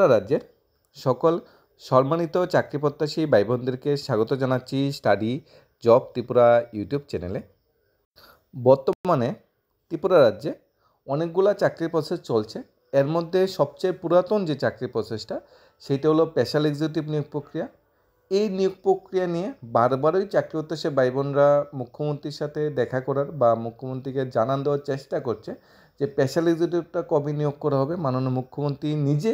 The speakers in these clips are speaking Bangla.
রাজ্যের সকল সম্মানিত চাকরি প্রত্যাশী ভাই বোনদেরকে স্বাগত জানাচ্ছি স্টাডি জব ত্রিপুরা ইউটিউব চ্যানেলে। বর্তমানে ত্রিপুরা রাজ্যে অনেকগুলা চাকরির প্রসেস চলছে। এর মধ্যে সবচেয়ে পুরাতন যে চাকরির প্রসেসটা সেইটা হলো স্পেশাল এক্সিকিউটিভ নিয়োগ প্রক্রিয়া। এই নিয়োগ প্রক্রিয়া নিয়ে বারবারই চাকরি প্রত্যাশী ভাই বোনরা মুখ্যমন্ত্রীর সাথে দেখা করার বা মুখ্যমন্ত্রীকে জানান দেওয়ার চেষ্টা করছে যে স্পেশাল এক্সিকিউটিভটা কবে নিয়োগ করা হবে। মাননীয় মুখ্যমন্ত্রী নিজে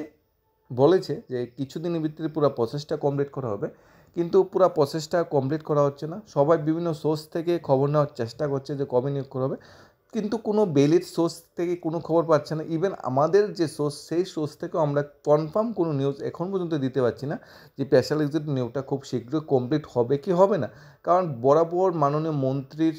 বলেছে যে কিছুদিনের ভিতরে পুরো প্রসেসটা কমপ্লিট করা হবে, কিন্তু পুরো প্রসেসটা কমপ্লিট করা হচ্ছে না। সবাই বিভিন্ন সোর্স থেকে খবর নেওয়ার চেষ্টা করছে যে কবে নিয়োগ করা হবে, কিন্তু কোনো ভ্যালিড সোর্স থেকে কোনো খবর পাচ্ছে না। ইভেন আমাদের যে সোর্স সেই সোর্স থেকেও আমরা কনফার্ম কোনো নিউজ এখন পর্যন্ত দিতে পারছি না যে স্পেশাল এক্সিকিউটিভ নিয়োগটা খুব শীঘ্রই কমপ্লিট হবে কি হবে না। কারণ বরাবর মাননীয় মন্ত্রীর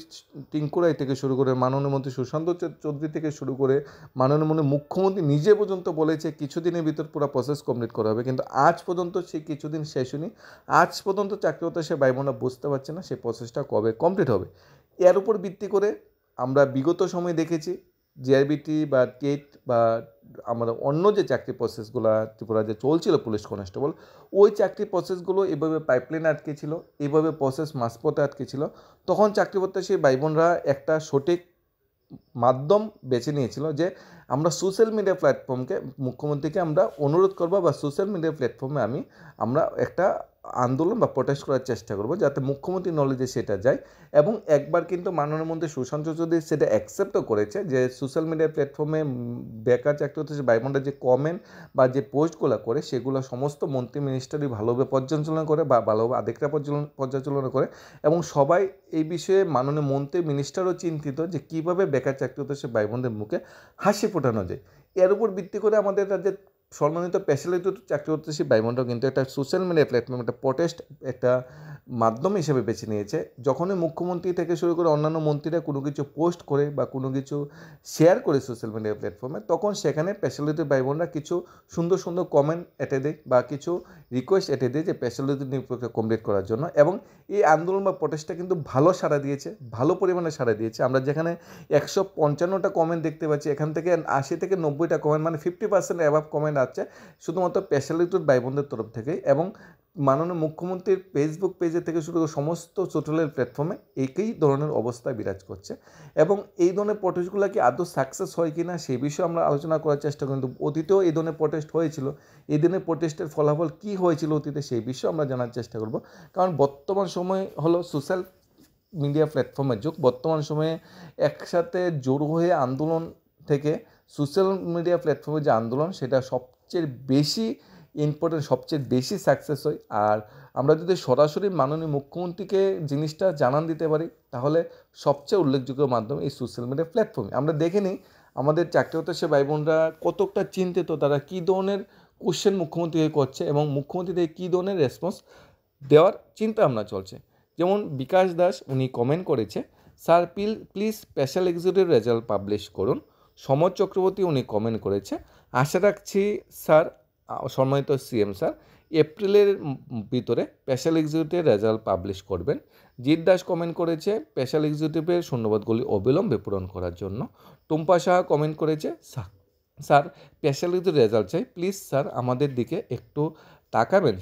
টিঙ্কুরাই থেকে শুরু করে মাননীয় মন্ত্রী সুশান্ত চৌধুরী থেকে শুরু করে মাননীয় মুখ্যমন্ত্রী নিজে পর্যন্ত বলেছে কিছুদিনের ভিতর পুরো প্রসেস কমপ্লিট করা হবে, কিন্তু আজ পর্যন্ত সেই কিছুদিন শেষ হয়নি। আজ পর্যন্ত চাকরি হতে সে ভাই বোনরা বুঝতে পারছে না সেই প্রসেসটা কবে কমপ্লিট হবে। এর উপর ভিত্তি করে আমরা বিগত সময় দেখেছি জিআরবিটি বা টেট বা আমরা অন্য যে চাকরি প্রসেসগুলো ত্রিপুরা যে চলছিল পুলিশ কনস্টেবল, ওই চাকরি প্রসেসগুলো এভাবে পাইপলাইনে আটকে ছিল, এইভাবে প্রসেস মাঝপথে আটকে ছিল। তখন চাকরি প্রত্যাশী ভাই বোনরা একটা সঠিক মাধ্যম বেছে নিয়েছিল যে আমরা সোশ্যাল মিডিয়া প্ল্যাটফর্মকে মুখ্যমন্ত্রীকে আমরা অনুরোধ করবো বা সোশ্যাল মিডিয়া প্ল্যাটফর্মে আমরা একটা আন্দোলন বা প্রোটেস্ট করার চেষ্টা করব যাতে মুখ্যমন্ত্রী নলেজে সেটা যায়। এবং একবার কিন্তু মাননীয় মন্ত্রী সুশান্ত চৌধুরী সেটা অ্যাকসেপ্টও করেছে যে সোশ্যাল মিডিয়া প্ল্যাটফর্মে বেকার চাকরি হচ্ছে ভাই বোনরা যে কমেন্ট বা যে পোস্টগুলো করে সেগুলো সমস্ত মন্ত্রী মিনিস্টারই ভালোভাবে পর্যালোচনা করে বা ভালোভাবে আধিকারিকরা পর্যালোচনা করে এবং সবাই এই বিষয়ে মাননীয় মন্ত্রী মিনিস্টারও চিন্তিত যে কীভাবে বেকার চাকরি হচ্ছে ভাই বোনদের মুখে হাসি ফোটানো যায়। এর উপর ভিত্তি করে আমাদের রাজ্যের সম্মানিত স্পেশালিটি চাকরি প্রত্যাশী ভাই বোনরাও কিন্তু একটা সোশ্যাল মিডিয়া প্ল্যাটফর্ম একটা প্রোটেস্ট একটা মাধ্যম হিসেবে বেছে নিয়েছে। যখনই মুখ্যমন্ত্রী থেকে শুরু করে অন্যান্য মন্ত্রীরা কোনো কিছু পোস্ট করে বা কোনো কিছু শেয়ার করে সোশ্যাল মিডিয়া প্ল্যাটফর্মে, তখন সেখানে স্পেশালিটি ভাই বোনরা কিছু সুন্দর সুন্দর কমেন্ট এঁটে দেয় বা কিছু রিকোয়েস্ট এঁটে দেয় যে স্পেশালিটি নিয়োগ প্রক্রিয়া কমপ্লিট করার জন্য। এবং এই আন্দোলন বা প্রোটেস্টটা কিন্তু ভালো সাড়া দিয়েছে, ভালো পরিমাণে সাড়া দিয়েছে। আমরা যেখানে 155টা কমেন্ট দেখতে পাচ্ছি, এখান থেকে 80 থেকে 90টা কমেন্ট মানে 50% অ্যাভাব কমেন্ট আছে শুধুমাত্র স্পেশালিটির ভাই বোনদের তরফ থেকে। এবং মাননীয় মুখ্যমন্ত্রীর ফেসবুক পেজে থেকে শুরু করে সমস্ত সোশ্যাল প্ল্যাটফর্মে একই ধরনের অবস্থা বিরাজ করছে। এবং এই ধরনের প্রোটেস্টগুলো কি আদৌ সাকসেস হয় কি না সেই বিষয়ে আমরা আলোচনা করার চেষ্টা করি। কিন্তু অতীতেও এই ধরনের প্রোটেস্ট হয়েছিল, এই ধরনের প্রোটেস্টের ফলাফল কী হয়েছিল অতীতে সেই বিষয়ে আমরা জানার চেষ্টা করব। কারণ বর্তমান সময় হলো সোশ্যাল মিডিয়া প্ল্যাটফর্মের যুগ। বর্তমান সময়ে একসাথে জড়ো হয়ে আন্দোলন থেকে সোশ্যাল মিডিয়া প্ল্যাটফর্মের যে আন্দোলন সেটা সবচেয়ে বেশি ইম্পর্টেন্ট, সবচেয়ে বেশি সাকসেস হয়। আর আমরা যদি সরাসরি মাননীয় মুখ্যমন্ত্রীকে জিনিসটা জানান দিতে পারি তাহলে সবচেয়ে উল্লেখযোগ্য মাধ্যম এই সোশ্যাল মিডিয়া প্ল্যাটফর্মে। আমরা দেখে নিই আমাদের চাকরি প্রত্যাশী ভাই বোনরা কতটা চিন্তিত, তারা কী ধরনের কোশ্চেন মুখ্যমন্ত্রীকে করছে এবং মুখ্যমন্ত্রী থেকে কী ধরনের রেসপন্স দেওয়ার চিন্তা ভাবনা চলছে। যেমন বিকাশ দাস উনি কমেন্ট করেছে, sir please special executive result publish করুন। সমর চক্রবর্তী উনি কমেন্ট করেছে, আশা রাখছি স্যার সম্মানিত সিএম স্যার এপ্রিলের ভিতরে স্পেশাল এক্সিকিউটিভ রেজাল্ট পাবলিশ করবেন। জিৎ দাস কমেন্ট করেছে স্পেশাল এক্সিকিউটিভের শূন্যপদগুলি অবিলম্বে পূরণ করার জন্য। টুম্পা সাহা কমেন্ট করেছে, স্যার স্পেশাল এক্সিকিউটিভ রেজাল্ট চাই, প্লিজ স্যার আমাদের দিকে একটু তাকাবেন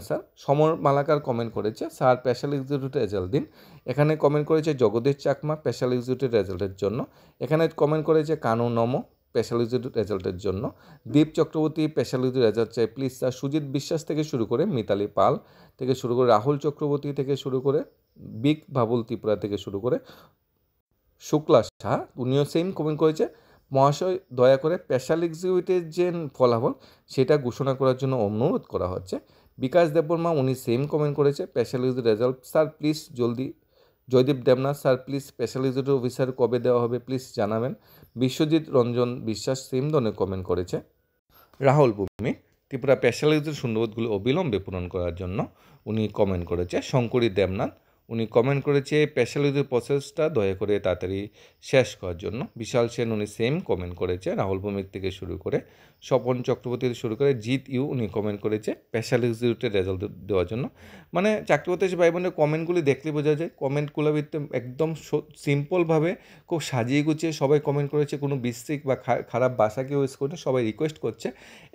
স্যার। সমর মালাকার কমেন্ট করেছে, স্যার স্পেশাল এক্সিকিউটিভ রেজাল্ট দিন। এখানে কমেন্ট করেছে জগদীশ চাকমা স্পেশাল এক্সিকিউটিভ রেজাল্টের জন্য। এখানে কমেন্ট করেছে কানু নমো স্পেশাল এক্সিকিউটিভ রেজাল্টের জন্য। দীপ চক্রবর্তী স্পেশাল এক্সিকিউটিভ রেজাল্ট চাই, প্লিজ স্যার। সুজিত বিশ্বাস থেকে শুরু করে মিতালি পাল থেকে শুরু করে রাহুল চক্রবর্তী থেকে শুরু করে বিগ বাবুল ত্রিপুরা থেকে শুরু করে শুক্লা সাহা উনিও সেম কমেন্ট করেছে, মহাশয় দয়া করে স্পেশাল এক্সিকিউটিভ যে ফলাফল সেটা ঘোষণা করার জন্য অনুরোধ করা হচ্ছে। বিকাশ দেববর্মা উনি সেম কমেন্ট করেছে, special executive result sir please জলদি। Joydeep Debnath, sir please special executive officer কবে দেওয়া হবে প্লিজ জানাবেন। বিশ্বজিৎ রঞ্জন বিশ্বাস সেম ধরনের কমেন্ট করেছে। রাহুল ভূমি ত্রিপুরা স্পেশাল এক্সিকিউটিভ শূন্যপদগুলি অবিলম্বে পূরণ করার জন্য উনি কমেন্ট করেছে। শঙ্করী দেবনাথ উনি কমেন্ট করেছে স্পেশালিটি প্রসেসটা দয়া করে তাড়াতাড়ি শেষ করার জন্য। বিশাল সেন উনি সেম কমেন্ট করেছে, রাহুল ভৌমিক থেকে শুরু করে স্বপন চক্রবর্তী থেকে শুরু করে জিৎ ইউ উনি কমেন্ট করেছে স্পেশাল এক্সিকিউটিভ রেজাল্ট দেওয়ার জন্য। মানে চাকরি প্রত্যাশী ভাই বোনের কমেন্টগুলি দেখলে বোঝা যায় কমেন্টগুলো একদম সিম্পলভাবে খুব সাজিয়ে গুছিয়ে সবাই কমেন্ট করেছে, কোনো বিশ্রিক বা খারাপ ভাষা কেউ ইউজ করে সবাই রিকোয়েস্ট করছে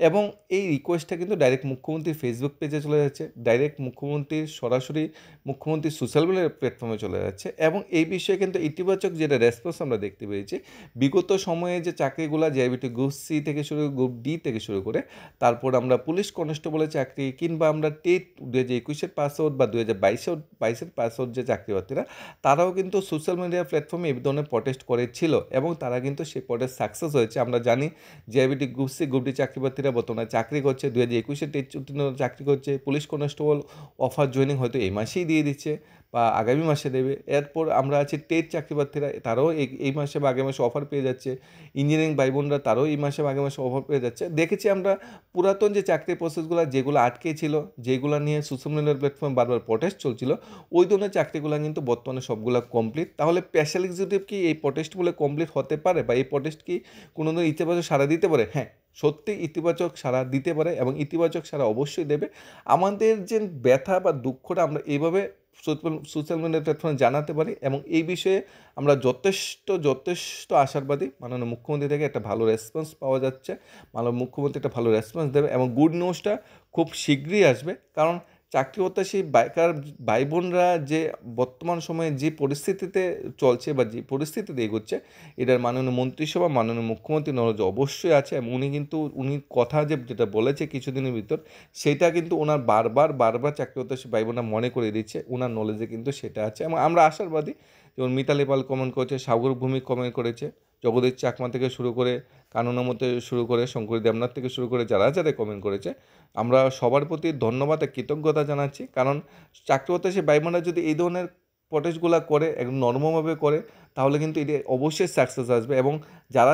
এবং এই রিকোয়েস্টটা কিন্তু ডাইরেক্ট মুখ্যমন্ত্রীর ফেসবুক পেজে চলে যাচ্ছে, ডাইরেক্ট মুখ্যমন্ত্রীর সরাসরি মুখ্যমন্ত্রীর সোশ্যাল মিডিয়া প্ল্যাটফর্মে চলে যাচ্ছে এবং এই বিষয়ে কিন্তু ইতিবাচক যেটা রেসপন্স আমরা দেখতে পেয়েছি। বিগত সময়ে যে চাকরিগুলো জেআইবিটি গ্রুপ সি থেকে শুরু গ্রুপ ডি থেকে শুরু করে তারপর আমরা পুলিশ কনস্টেবলের চাকরি কিংবা আমরা টেট 2021-এর পাস আউট বা 2022-এর পাস আউট যে চাকরি প্রার্থীরা তারাও কিন্তু সোশ্যাল মিডিয়া প্ল্যাটফর্মে এই ধরনের প্রটেস্ট করেছিল এবং তারা কিন্তু সেই প্রটেস্ট সাকসেস হয়েছে। আমরা জানি JIBT group C group D চাকরি প্রার্থীরা বর্তমানে চাকরি করছে, 2021-এর টেট উত্তীর্ণ চাকরি করছে, পুলিশ কনস্টেবল অফার জয়েনিং হয়তো এই মাসেই দিয়ে দিচ্ছে বা আগামী মাসে দেবে। এরপর আমরা আছি টেট চাকরি প্রার্থীরা, তারাও এই মাসে বা আগামী মাসে অফার পেয়ে যাচ্ছে, ইঞ্জিনিয়ারিং ভাই বোনরা তারাও এই মাসে বা আগামী মাসে অফার পেয়ে যাচ্ছে। দেখেছি আমরা পুরাতন যে চাকরির প্রসেসগুলো যেগুলো আটকে ছিল, যেগুলো নিয়ে সোশ্যাল মিডিয়ার প্ল্যাটফর্মে বারবার প্রটেস্ট চলছিল, ওই ধরনের চাকরিগুলো কিন্তু বর্তমানে সবগুলো কমপ্লিট। তাহলে স্পেশাল এক্সিকিউটিভ কি এই প্রটেস্টগুলো কমপ্লিট হতে পারে বা এই প্রটেস্ট কি কোনো দিন ইতিবাচক সাড়া দিতে পারে? হ্যাঁ, সত্যি ইতিবাচক সাড়া দিতে পারে এবং ইতিবাচক সাড়া অবশ্যই দেবে। আমাদের যে ব্যথা বা দুঃখটা আমরা এইভাবে সোশ্যাল মিডিয়া প্ল্যাটফর্মে জানাতে পারি এবং এই বিষয়ে আমরা যথেষ্ট আশাবাদী। মাননীয় মুখ্যমন্ত্রী থেকে একটা ভালো রেসপন্স পাওয়া যাচ্ছে, মাননীয় মুখ্যমন্ত্রী একটা ভালো রেসপন্স দেবে এবং গুড নিউজটা খুব শীঘ্রই আসবে। কারণ চাকরি প্রত্যাশী বেকার ভাই বোনরা যে বর্তমান সময়ে যে পরিস্থিতিতে চলছে বা যে পরিস্থিতিতে এগোচ্ছে, এটার মাননীয় মন্ত্রিসভা মাননীয় মুখ্যমন্ত্রী নলেজ অবশ্যই আছে এবং উনি কথা যেটা বলেছে কিছুদিনের ভিতর, সেটা কিন্তু ওনার বারবার চাকরি প্রত্যাশী ভাই বোনরা মনে করে দিচ্ছে, ওনার নলেজে কিন্তু সেটা আছে এবং আমরা আশাবাদী। যেমন মিতালি পাল কমেন্ট করেছে, সাগর ভৌমিক কমেন্ট করেছে, জগদীশ চাকমা থেকে শুরু করে কানুনামত শুরু করে শঙ্করী দেবনাথ থেকে শুরু করে যারা কমেন্ট করেছে, আমরা সবার প্রতি ধন্যবাদ আর কৃতজ্ঞতা জানাচ্ছি। কারণ চাকরি প্রত্যাশী ভাই বোনরা যদি এই ধরনের প্রটেস্টগুলো করে একদম নর্মভাবে করে তাহলে কিন্তু এটি অবশ্যই সাকসেস আসবে এবং যারা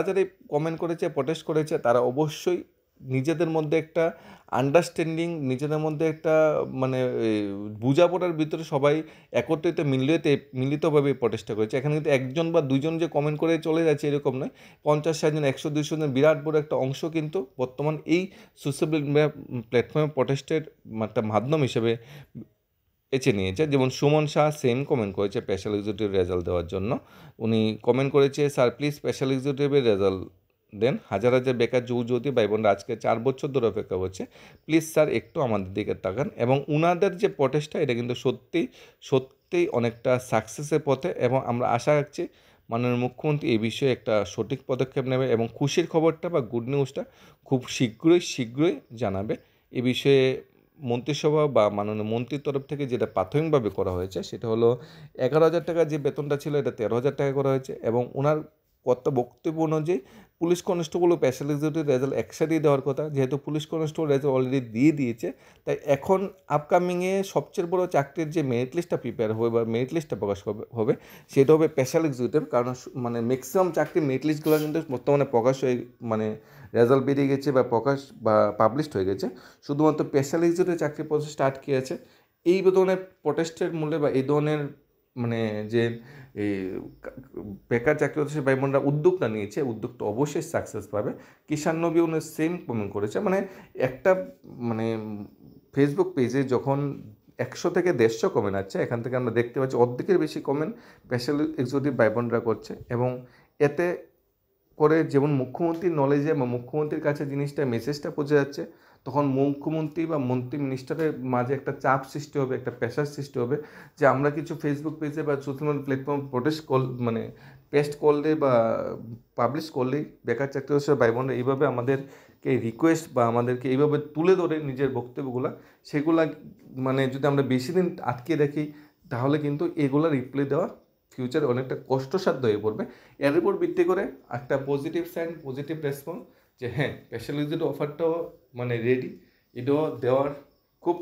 কমেন্ট করেছে প্রটেস্ট করেছে তারা অবশ্যই নিজেদের মধ্যে একটা আন্ডারস্ট্যান্ডিং, নিজেদের মধ্যে একটা মানে বোঝাপড়ার ভিতরে সবাই একত্রিত মিলিতভাবে প্রচেষ্টা করেছে। এখানে কিন্তু একজন বা দুজন যে কমেন্ট করে চলে যাচ্ছে এরকম নয়, 50-60 জন 100-200 জন বিরাট বড় একটা অংশ কিন্তু বর্তমান এই সোশ্যাল মিডিয়া প্ল্যাটফর্মে প্রটেস্টের একটা মাধ্যম হিসেবে বেছে নিয়েছে। যেমন সুমন শাহ সেম কমেন্ট করেছে স্পেশাল এক্সিকিউটিভ রেজাল্ট দেওয়ার জন্য। উনি কমেন্ট করেছে, স্যার প্লিজ স্পেশাল এক্সিকিউটিভের রেজাল্ট দেন, হাজার বেকার যুবতী ভাই বোনরা আজকে 4 বছর ধরে অপেক্ষা করছে, প্লিজ স্যার একটু আমাদের দিকে তাকান। এবং উনাদের যে প্রটেস্টটা এটা কিন্তু সত্যিই অনেকটা সাকসেসের পথে এবং আমরা আশা রাখছি মাননীয় মুখ্যমন্ত্রী এই বিষয়ে একটা সঠিক পদক্ষেপ নেবে এবং খুশির খবরটা বা গুড নিউজটা খুব শীঘ্রই জানাবে। এ বিষয়ে মন্ত্রিসভা বা মাননীয় মন্ত্রীর তরফ থেকে যেটা প্রাথমিকভাবে করা হয়েছে সেটা হলো 11,000 টাকা যে বেতনটা ছিল এটা 13,000 টাকা করা হয়েছে এবং ওনার বক্তব্য অনুযায়ী পুলিশ কনস্টেবল ও স্পেশাল এক্সিকিউটিভ রেজাল্ট একসাথেই দেওয়ার কথা। যেহেতু পুলিশ কনস্টেবল রেজাল্ট অলরেডি দিয়ে দিয়েছে, তাই এখন আপকামিংয়ে সবচেয়ে বড় চাকরির যে মেরিট লিস্টটা প্রিপেয়ার হবে বা মেরিট লিস্টটা প্রকাশ হবে সেটা হবে স্পেশাল এক্সিকিউটিভ। কারণ মানে ম্যাক্সিমাম চাকরির মেরিট লিস্টগুলো কিন্তু বর্তমানে প্রকাশ হয়ে মানে রেজাল্ট বেরিয়ে গেছে বা পাবলিশড হয়ে গেছে। শুধুমাত্র স্পেশাল এক্সিকিউটিভ চাকরি প্রসেসটা আটকে আছে। এই ধরনের প্রটেস্টের মূল্যে বা এই ধরনের মানে যে এই বেকার চাকরি প্রত্যাশী ভাই বোনরা উদ্যোগটা নিয়েছে, উদ্যোগটা অবশ্যই সাকসেস পাবে। কিষাণ নবী উনি সেম কমেন্ট করেছে। মানে একটা মানে ফেসবুক পেজে যখন 100 থেকে 150 কমেন্ট আছে, এখান থেকে আমরা দেখতে পাচ্ছি অর্ধেকের বেশি কমেন্ট স্পেশাল এক্সিকিউটিভ ভাই বোনরা করছে এবং এতে করে যেমন মুখ্যমন্ত্রীর নলেজে বা মুখ্যমন্ত্রীর কাছে জিনিসটা মেসেজটা পৌঁছে যাচ্ছে, তখন মুখ্যমন্ত্রী বা মন্ত্রী মিনিস্টারের মাঝে একটা চাপ সৃষ্টি হবে, একটা প্রেশার সৃষ্টি হবে যে আমরা কিছু ফেসবুক পেজে বা সোশ্যাল মিডিয়া প্ল্যাটফর্ম পেস্ট করলে বা পাবলিশ করলেই বেকার চাকরি ভাই বোনরা এইভাবে আমাদেরকে রিকোয়েস্ট বা আমাদেরকে এইভাবে তুলে ধরে নিজের বক্তব্যগুলো, সেগুলা মানে যদি আমরা বেশি দিন আটকে রাখি তাহলে কিন্তু এগুলো রিপ্লাই দেওয়া ফিউচারে অনেকটা কষ্টসাধ্য হয়ে পড়বে। এর উপর ভিত্তি করে একটা পজিটিভ সাইন, পজিটিভ রেসপন্স যে হ্যাঁ স্পেশাল এক্সিকিউটিভ অফারটাও মানে রেডি, এটাও দেওয়ার খুব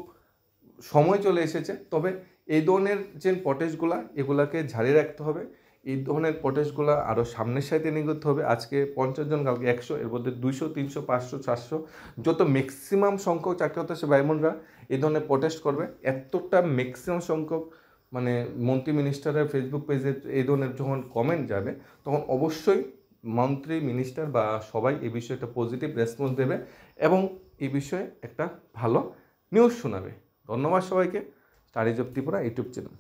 সময় চলে এসেছে। তবে এই ধরনের যে প্রটেস্টগুলো এগুলাকে ঝাড়িয়ে রাখতে হবে, এই ধরনের প্রটেস্টগুলো আরও সামনের সাথে নিয়ে করতে হবে। আজকে 50 জন, কালকে 100, এর মধ্যে 200, 300, 500, 400 যত ম্যাক্সিমাম সংখ্যক চাকরি প্রত্যাশী ভাই বোনরা এই ধরনের প্রটেস্ট করবে, এতটা ম্যাক্সিমাম সংখ্যক মানে মন্ত্রী মিনিস্টারের ফেসবুক পেজে এই ধরনের যখন কমেন্ট যাবে তখন অবশ্যই মন্ত্রী মিনিস্টার বা সবাই এই বিষয়ে একটা পজিটিভ রেসপন্স দেবে এবং এই বিষয়ে একটা ভালো নিউজ শোনাবে। ধন্যবাদ সবাইকে। Studies of Tripura YouTube channel.